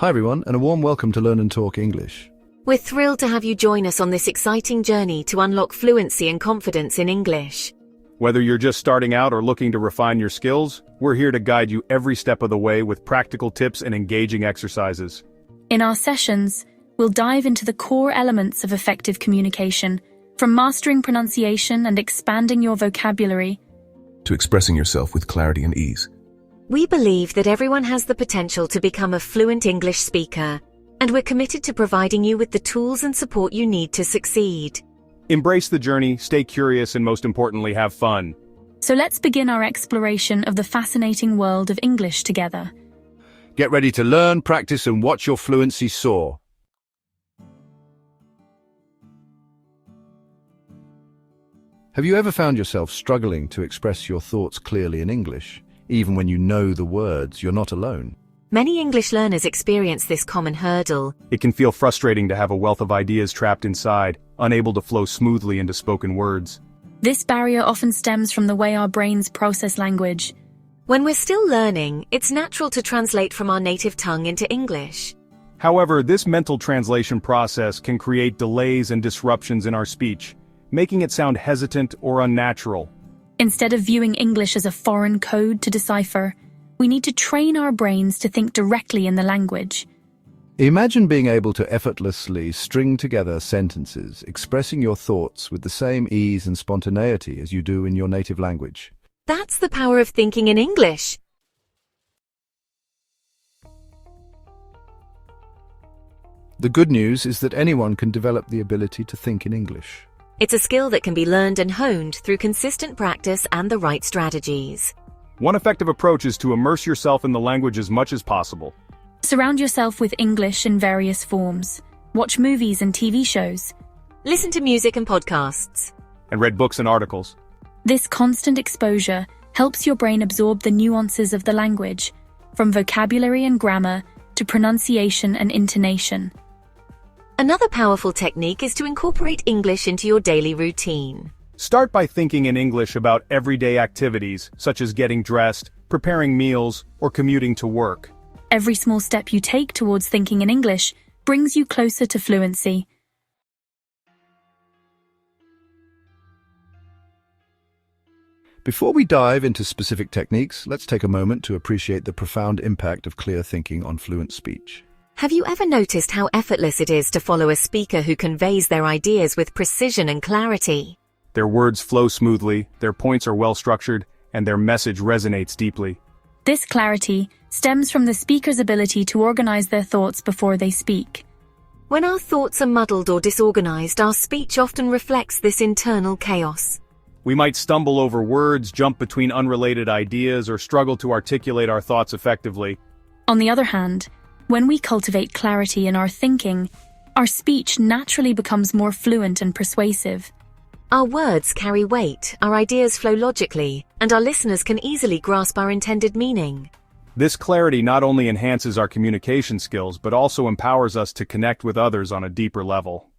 Hi everyone, and a warm welcome to Learn and Talk English. We're thrilled to have you join us on this exciting journey to unlock fluency and confidence in English. Whether you're just starting out or looking to refine your skills, we're here to guide you every step of the way with practical tips and engaging exercises. In our sessions, we'll dive into the core elements of effective communication, from mastering pronunciation and expanding your vocabulary to expressing yourself with clarity and ease. We believe that everyone has the potential to become a fluent English speaker, and we're committed to providing you with the tools and support you need to succeed. Embrace the journey, stay curious, and most importantly, have fun. So let's begin our exploration of the fascinating world of English together. Get ready to learn, practice, and watch your fluency soar. Have you ever found yourself struggling to express your thoughts clearly in English? Even when you know the words, you're not alone. Many English learners experience this common hurdle. It can feel frustrating to have a wealth of ideas trapped inside, unable to flow smoothly into spoken words. This barrier often stems from the way our brains process language. When we're still learning, it's natural to translate from our native tongue into English. However, this mental translation process can create delays and disruptions in our speech, making it sound hesitant or unnatural. Instead of viewing English as a foreign code to decipher, we need to train our brains to think directly in the language. Imagine being able to effortlessly string together sentences, expressing your thoughts with the same ease and spontaneity as you do in your native language. That's the power of thinking in English. The good news is that anyone can develop the ability to think in English. It's a skill that can be learned and honed through consistent practice and the right strategies. One effective approach is to immerse yourself in the language as much as possible. Surround yourself with English in various forms. Watch movies and TV shows. Listen to music and podcasts. And read books and articles. This constant exposure helps your brain absorb the nuances of the language, from vocabulary and grammar to pronunciation and intonation. Another powerful technique is to incorporate English into your daily routine. Start by thinking in English about everyday activities, such as getting dressed, preparing meals, or commuting to work. Every small step you take towards thinking in English brings you closer to fluency. Before we dive into specific techniques, let's take a moment to appreciate the profound impact of clear thinking on fluent speech. Have you ever noticed how effortless it is to follow a speaker who conveys their ideas with precision and clarity? Their words flow smoothly, their points are well structured, and their message resonates deeply. This clarity stems from the speaker's ability to organize their thoughts before they speak. When our thoughts are muddled or disorganized, our speech often reflects this internal chaos. We might stumble over words, jump between unrelated ideas, or struggle to articulate our thoughts effectively. On the other hand, when we cultivate clarity in our thinking, our speech naturally becomes more fluent and persuasive. Our words carry weight, our ideas flow logically, and our listeners can easily grasp our intended meaning. This clarity not only enhances our communication skills, but also empowers us to connect with others on a deeper level.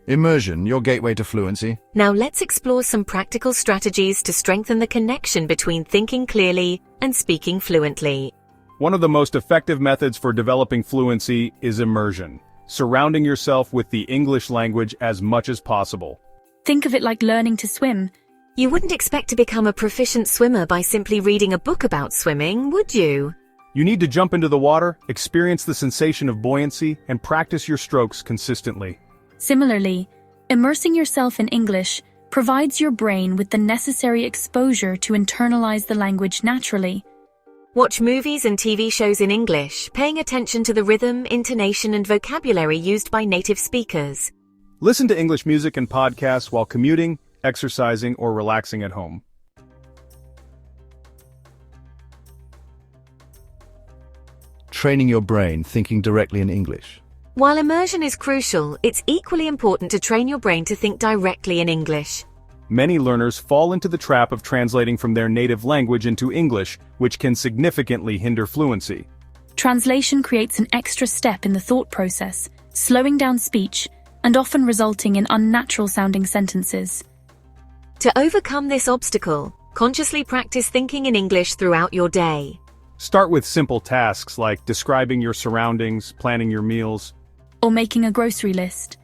Immersion, your gateway to fluency. Now let's explore some practical strategies to strengthen the connection between thinking clearly and speaking fluently. One of the most effective methods for developing fluency is immersion, surrounding yourself with the English language as much as possible. Think of it like learning to swim. You wouldn't expect to become a proficient swimmer by simply reading a book about swimming, would you? You need to jump into the water, experience the sensation of buoyancy, and practice your strokes consistently. Similarly, immersing yourself in English provides your brain with the necessary exposure to internalize the language naturally. Watch movies and TV shows in English, paying attention to the rhythm, intonation, and vocabulary used by native speakers. Listen to English music and podcasts while commuting, exercising, or relaxing at home. Training your brain thinking directly in English. While immersion is crucial, it's equally important to train your brain to think directly in English. Many learners fall into the trap of translating from their native language into English, which can significantly hinder fluency. Translation creates an extra step in the thought process, slowing down speech and often resulting in unnatural-sounding sentences. To overcome this obstacle, Consciously practice thinking in English throughout your day. Start with simple tasks like describing your surroundings, planning your meals. Or making a grocery list.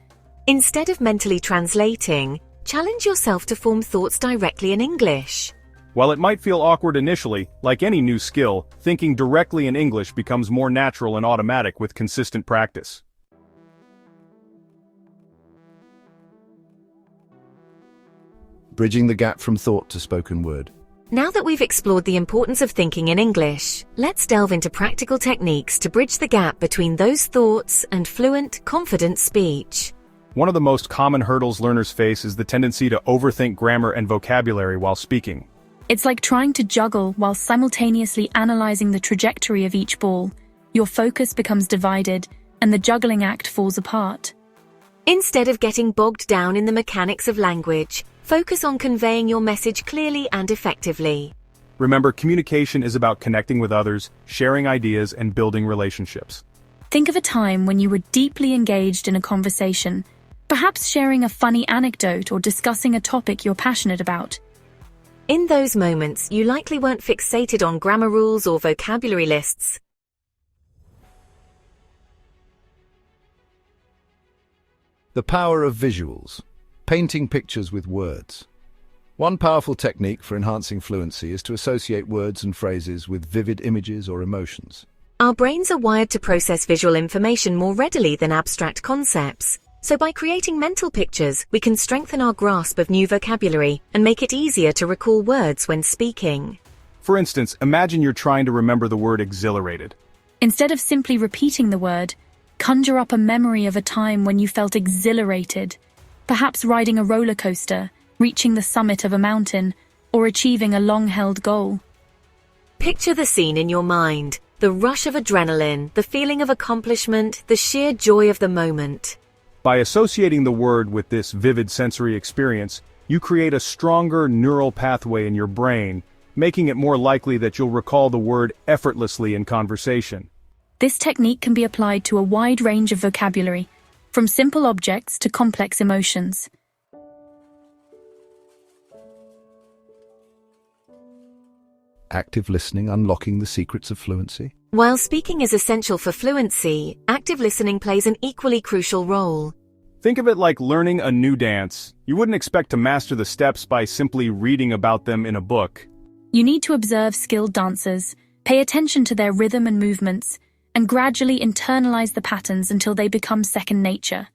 Instead of mentally translating, challenge yourself to form thoughts directly in English. While it might feel awkward initially, like any new skill, thinking directly in English becomes more natural and automatic with consistent practice. Bridging the gap from thought to spoken word. Now that we've explored the importance of thinking in English, let's delve into practical techniques to bridge the gap between those thoughts and fluent, confident speech. One of the most common hurdles learners face is the tendency to overthink grammar and vocabulary while speaking. It's like trying to juggle while simultaneously analyzing the trajectory of each ball. Your focus becomes divided, and the juggling act falls apart. Instead of getting bogged down in the mechanics of language, focus on conveying your message clearly and effectively. Remember, communication is about connecting with others, sharing ideas, and building relationships. Think of a time when you were deeply engaged in a conversation, perhaps sharing a funny anecdote or discussing a topic you're passionate about. In those moments, you likely weren't fixated on grammar rules or vocabulary lists. The power of visuals. Painting pictures with words. One powerful technique for enhancing fluency is to associate words and phrases with vivid images or emotions. Our brains are wired to process visual information more readily than abstract concepts. So by creating mental pictures, we can strengthen our grasp of new vocabulary and make it easier to recall words when speaking. For instance, imagine you're trying to remember the word exhilarated. Instead of simply repeating the word, conjure up a memory of a time when you felt exhilarated, perhaps riding a roller coaster, reaching the summit of a mountain, or achieving a long-held goal. Picture the scene in your mind, the rush of adrenaline, the feeling of accomplishment, the sheer joy of the moment. By associating the word with this vivid sensory experience, you create a stronger neural pathway in your brain, making it more likely that you'll recall the word effortlessly in conversation. This technique can be applied to a wide range of vocabulary, from simple objects to complex emotions. Active listening unlocking the secrets of fluency. While speaking is essential for fluency, active listening plays an equally crucial role. Think of it like learning a new dance. You wouldn't expect to master the steps by simply reading about them in a book. You need to observe skilled dancers, pay attention to their rhythm and movements, and gradually internalize the patterns until they become second nature.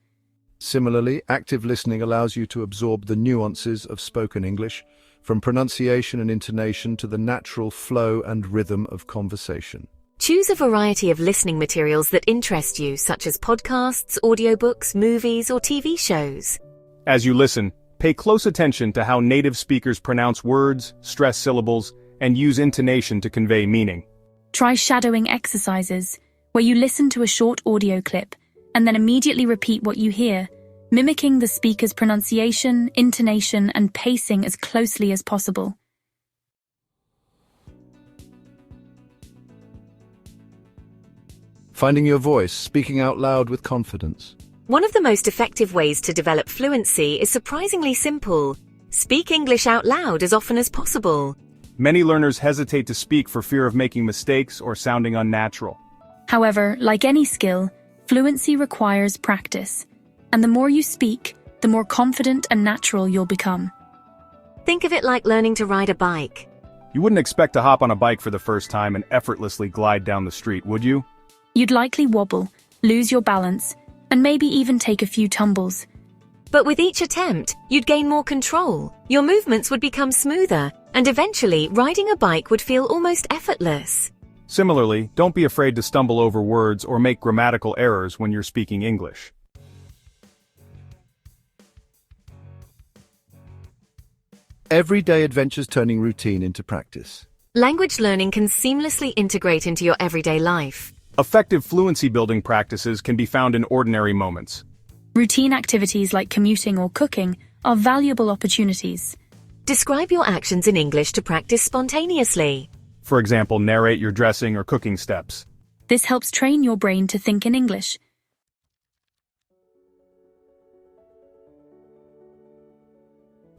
Similarly, active listening allows you to absorb the nuances of spoken English, from pronunciation and intonation to the natural flow and rhythm of conversation. Choose a variety of listening materials that interest you, such as podcasts, audiobooks, movies, or TV shows. As you listen, pay close attention to how native speakers pronounce words, stress syllables, and use intonation to convey meaning. Try shadowing exercises, where you listen to a short audio clip and then immediately repeat what you hear, mimicking the speaker's pronunciation, intonation, and pacing as closely as possible. Finding your voice, speaking out loud with confidence. One of the most effective ways to develop fluency is surprisingly simple. Speak English out loud as often as possible. Many learners hesitate to speak for fear of making mistakes or sounding unnatural. However, like any skill, fluency requires practice. And the more you speak, the more confident and natural you'll become. Think of it like learning to ride a bike. You wouldn't expect to hop on a bike for the first time and effortlessly glide down the street, would you? You'd likely wobble, lose your balance, and maybe even take a few tumbles. But with each attempt, you'd gain more control. Your movements would become smoother, and eventually, riding a bike would feel almost effortless. Similarly, don't be afraid to stumble over words or make grammatical errors when you're speaking English. Everyday adventures turning routine into practice. Language learning can seamlessly integrate into your everyday life. Effective fluency building practices can be found in ordinary moments. Routine activities like commuting or cooking are valuable opportunities. Describe your actions in English to practice spontaneously. For example, narrate your dressing or cooking steps. This helps train your brain to think in English.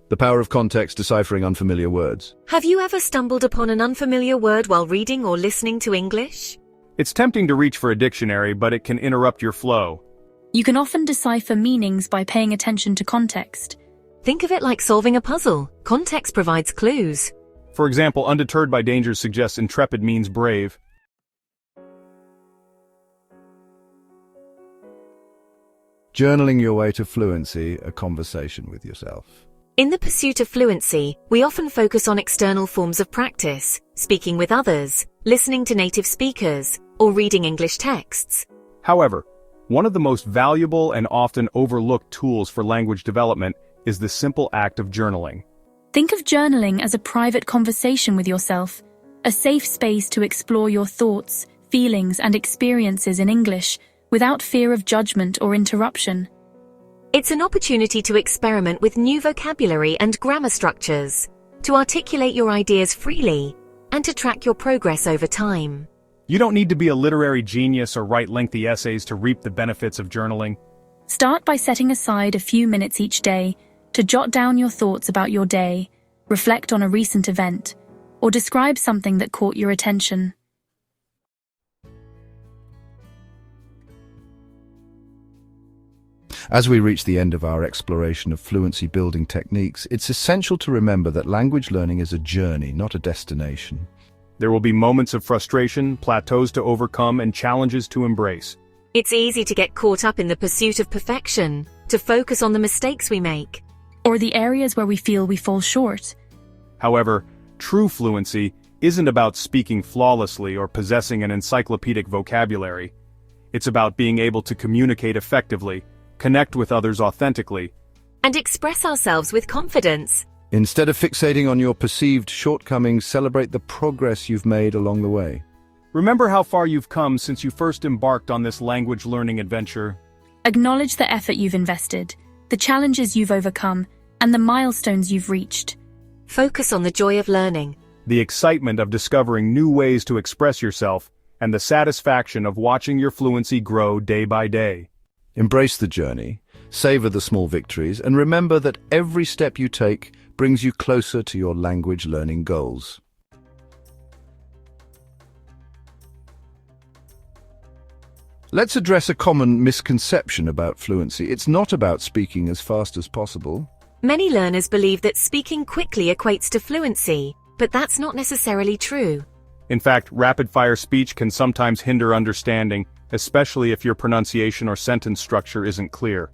The power of context deciphering unfamiliar words. Have you ever stumbled upon an unfamiliar word while reading or listening to English? It's tempting to reach for a dictionary, but it can interrupt your flow. You can often decipher meanings by paying attention to context. Think of it like solving a puzzle. Context provides clues. For example, undeterred by danger suggests intrepid means brave. Journaling your way to fluency, a conversation with yourself. In the pursuit of fluency, we often focus on external forms of practice, speaking with others, listening to native speakers, or reading English texts. However, one of the most valuable and often overlooked tools for language development is the simple act of journaling. Think of journaling as a private conversation with yourself, a safe space to explore your thoughts, feelings, and experiences in English without fear of judgment or interruption. It's an opportunity to experiment with new vocabulary and grammar structures, to articulate your ideas freely, and to track your progress over time. You don't need to be a literary genius or write lengthy essays to reap the benefits of journaling. Start by setting aside a few minutes each day to jot down your thoughts about your day, reflect on a recent event, or describe something that caught your attention. As we reach the end of our exploration of fluency building techniques, it's essential to remember that language learning is a journey, not a destination. There will be moments of frustration, plateaus to overcome, and challenges to embrace. It's easy to get caught up in the pursuit of perfection, to focus on the mistakes we make, or the areas where we feel we fall short. However, true fluency isn't about speaking flawlessly or possessing an encyclopedic vocabulary. It's about being able to communicate effectively, connect with others authentically, and express ourselves with confidence. Instead of fixating on your perceived shortcomings, celebrate the progress you've made along the way. Remember how far you've come since you first embarked on this language learning adventure. Acknowledge the effort you've invested, the challenges you've overcome, and the milestones you've reached. Focus on the joy of learning, The excitement of discovering new ways to express yourself, and the satisfaction of watching your fluency grow day by day. Embrace the journey, savor the small victories, and remember that every step you take brings you closer to your language learning goals. Let's address a common misconception about fluency. It's not about speaking as fast as possible. Many learners believe that speaking quickly equates to fluency, but that's not necessarily true. In fact, rapid-fire speech can sometimes hinder understanding, especially if your pronunciation or sentence structure isn't clear.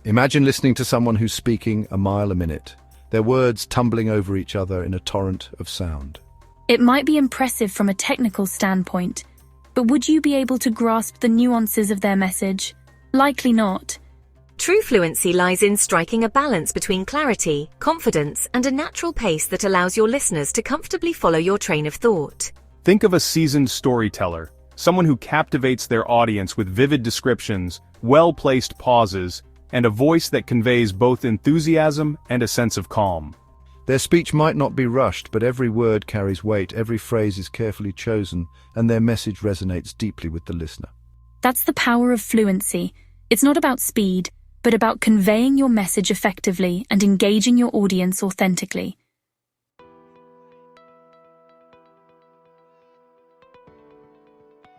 Imagine listening to someone who's speaking a mile a minute, their words tumbling over each other in a torrent of sound. It might be impressive from a technical standpoint, but would you be able to grasp the nuances of their message? Likely not. True fluency lies in striking a balance between clarity, confidence, and a natural pace that allows your listeners to comfortably follow your train of thought. Think of a seasoned storyteller, someone who captivates their audience with vivid descriptions, well-placed pauses, and a voice that conveys both enthusiasm and a sense of calm. Their speech might not be rushed, but every word carries weight, every phrase is carefully chosen, and their message resonates deeply with the listener. That's the power of fluency. It's not about speed, but about conveying your message effectively and engaging your audience authentically.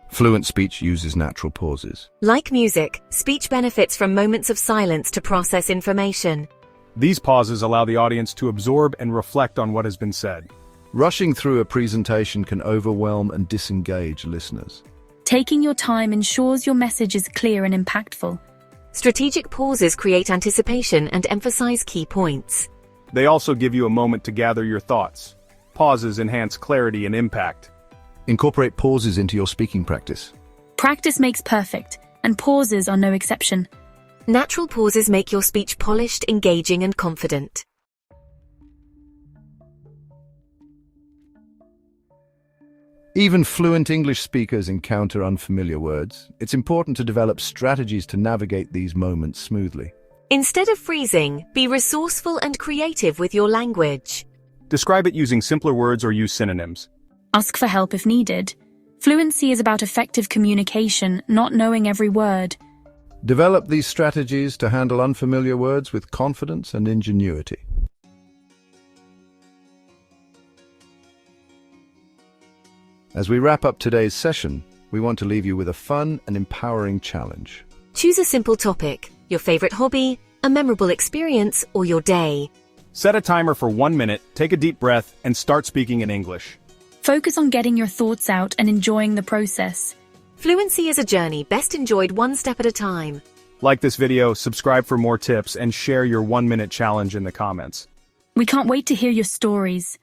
Fluent speech uses natural pauses. Like music, speech benefits from moments of silence to process information. These pauses allow the audience to absorb and reflect on what has been said. Rushing through a presentation can overwhelm and disengage listeners. Taking your time ensures your message is clear and impactful. Strategic pauses create anticipation and emphasize key points. They also give you a moment to gather your thoughts. Pauses enhance clarity and impact. Incorporate pauses into your speaking practice. Practice makes perfect, and pauses are no exception. Natural pauses make your speech polished, engaging, and confident. Even fluent English speakers encounter unfamiliar words. It's important to develop strategies to navigate these moments smoothly. Instead of freezing, be resourceful and creative with your language. Describe it using simpler words or use synonyms. Ask for help if needed. Fluency is about effective communication, not knowing every word. Develop these strategies to handle unfamiliar words with confidence and ingenuity. As we wrap up today's session, we want to leave you with a fun and empowering challenge. Choose a simple topic, your favorite hobby, a memorable experience, or your day. Set a timer for 1 minute, take a deep breath, and start speaking in English. Focus on getting your thoughts out and enjoying the process. Fluency is a journey best enjoyed one step at a time. Like this video, subscribe for more tips, and share your 1-minute challenge in the comments. We can't wait to hear your stories.